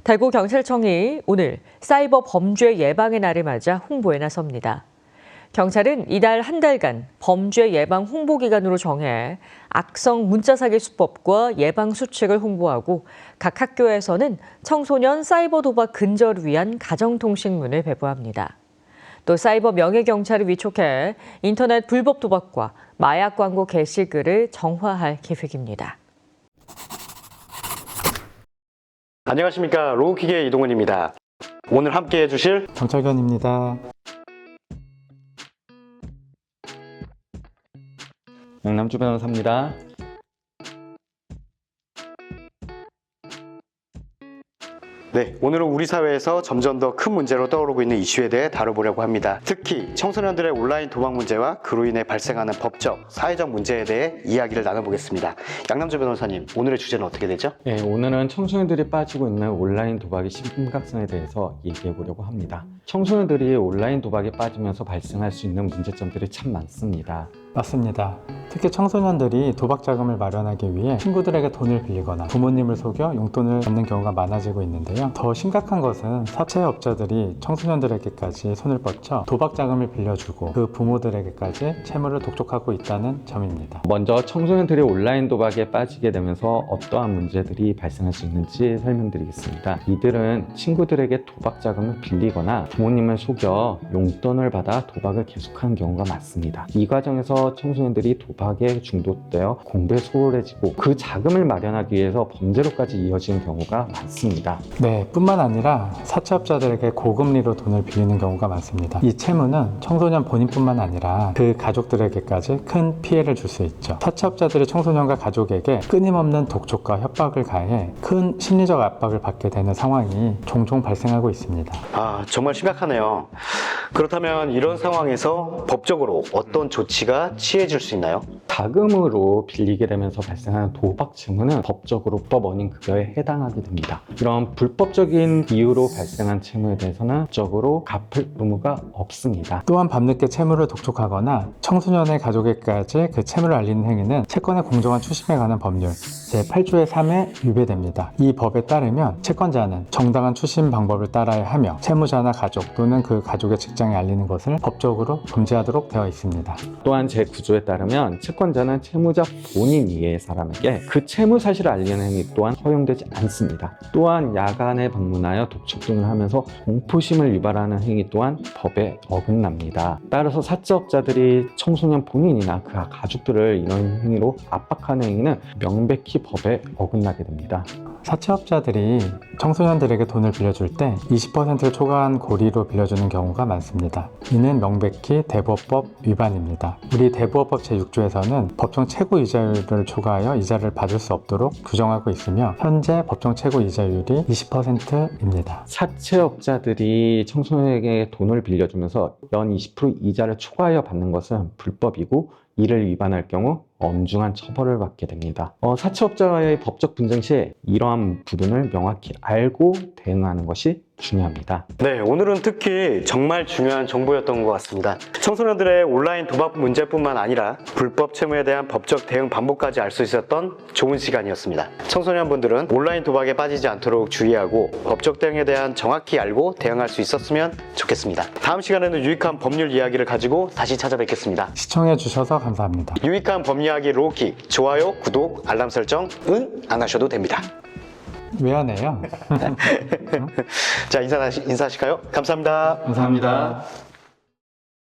대구경찰청이 오늘 사이버 범죄 예방의 날을 맞아 홍보에 나섭니다. 경찰은 이달 한 달간 범죄 예방 홍보 기간으로 정해 악성 문자 사기 수법과 예방 수칙을 홍보하고 각 학교에서는 청소년 사이버 도박 근절을 위한 가정통신문을 배부합니다. 또 사이버 명예경찰을 위촉해 인터넷 불법 도박과 마약 광고 게시글을 정화할 계획입니다. 안녕하십니까. 로우킥의 이동훈입니다. 오늘 함께 해주실 경찰관입니다. 양남주 변호사입니다. 네, 오늘은 우리 사회에서 점점 더 큰 문제로 떠오르고 있는 이슈에 대해 다뤄보려고 합니다. 특히 청소년들의 온라인 도박 문제와 그로 인해 발생하는 법적, 사회적 문제에 대해 이야기를 나눠보겠습니다. 양남주 변호사님, 오늘의 주제는 어떻게 되죠? 네, 오늘은 청소년들이 빠지고 있는 온라인 도박의 심각성에 대해서 얘기해 보려고 합니다. 청소년들이 온라인 도박에 빠지면서 발생할 수 있는 문제점들이 참 많습니다. 맞습니다. 특히 청소년들이 도박 자금을 마련하기 위해 친구들에게 돈을 빌리거나 부모님을 속여 용돈을 받는 경우가 많아지고 있는데요. 더 심각한 것은 사채업자들이 청소년들에게까지 손을 뻗쳐 도박 자금을 빌려주고 그 부모들에게까지 채무를 독촉하고 있다는 점입니다. 먼저 청소년들이 온라인 도박에 빠지게 되면서 어떠한 문제들이 발생할 수 있는지 설명드리겠습니다. 이들은 친구들에게 도박 자금을 빌리거나 부모님을 속여 용돈을 받아 도박을 계속하는 경우가 많습니다. 이 과정에서 청소년들이 도박에 중독되어 공부에 소홀해지고 그 자금을 마련하기 위해서 범죄로까지 이어지는 경우가 많습니다. 네, 뿐만 아니라 사채업자들에게 고금리로 돈을 빌리는 경우가 많습니다. 이 채무는 청소년 본인뿐만 아니라 그 가족들에게까지 큰 피해를 줄 수 있죠. 사채업자들이 청소년과 가족에게 끊임없는 독촉과 협박을 가해 큰 심리적 압박을 받게 되는 상황이 종종 발생하고 있습니다. 정말 심각하네요. 그렇다면 이런 상황에서 법적으로 어떤 조치가 취해질 수 있나요? 자금으로 빌리게 되면서 발생하는 도박 채무는 법적으로 불법 원인 급여에 해당하게 됩니다. 이런 불법적인 이유로 발생한 채무에 대해서는 법적으로 갚을 의무가 없습니다. 또한 밤늦게 채무를 독촉하거나 청소년의 가족에게까지 그 채무를 알리는 행위는 채권의 공정한 추심에 관한 법률 제8조의 3에 위배됩니다. 이 법에 따르면 채권자는 정당한 추심 방법을 따라야 하며 채무자나 가족 또는 그 가족의 직장에 알리는 것을 법적으로 금지하도록 되어 있습니다. 또한 제9조에 따르면 채권자는 채무자 본인 이외의 사람에게 그 채무 사실을 알리는 행위 또한 허용되지 않습니다. 또한 야간에 방문하여 독촉 등을 하면서 공포심을 유발하는 행위 또한 법에 어긋납니다. 따라서 사채업자들이 청소년 본인이나 그 가족들을 이런 행위로 압박하는 행위는 명백히 법에 어긋나게 됩니다. 사채업자들이 청소년들에게 돈을 빌려줄 때 20%를 초과한 고리로 빌려주는 경우가 많습니다. 이는 명백히 대부업법 위반입니다. 우리 대부업법 제6조에서는 법정 최고 이자율을 초과하여 이자를 받을 수 없도록 규정하고 있으며 현재 법정 최고 이자율이 20%입니다. 사채업자들이 청소년에게 돈을 빌려주면서 연 20% 이자를 초과하여 받는 것은 불법이고 이를 위반할 경우 엄중한 처벌을 받게 됩니다. 사채업자와의 법적 분쟁 시 이러한 부분을 명확히 알고 대응하는 것이 중요합니다. 네, 오늘은 특히 정말 중요한 정보였던 것 같습니다. 청소년들의 온라인 도박 문제뿐만 아니라 불법 채무에 대한 법적 대응 방법까지 알 수 있었던 좋은 시간이었습니다. 청소년분들은 온라인 도박에 빠지지 않도록 주의하고 법적 대응에 대한 정확히 알고 대응할 수 있었으면 좋겠습니다. 다음 시간에는 유익한 법률 이야기를 가지고 다시 찾아뵙겠습니다. 시청해주셔서 감사합니다. 유익한 법이야기 로우킥, 좋아요, 구독, 알람 설정 안 하셔도 됩니다. 왜 안 해요? 자, 인사하실까요? 감사합니다. 감사합니다.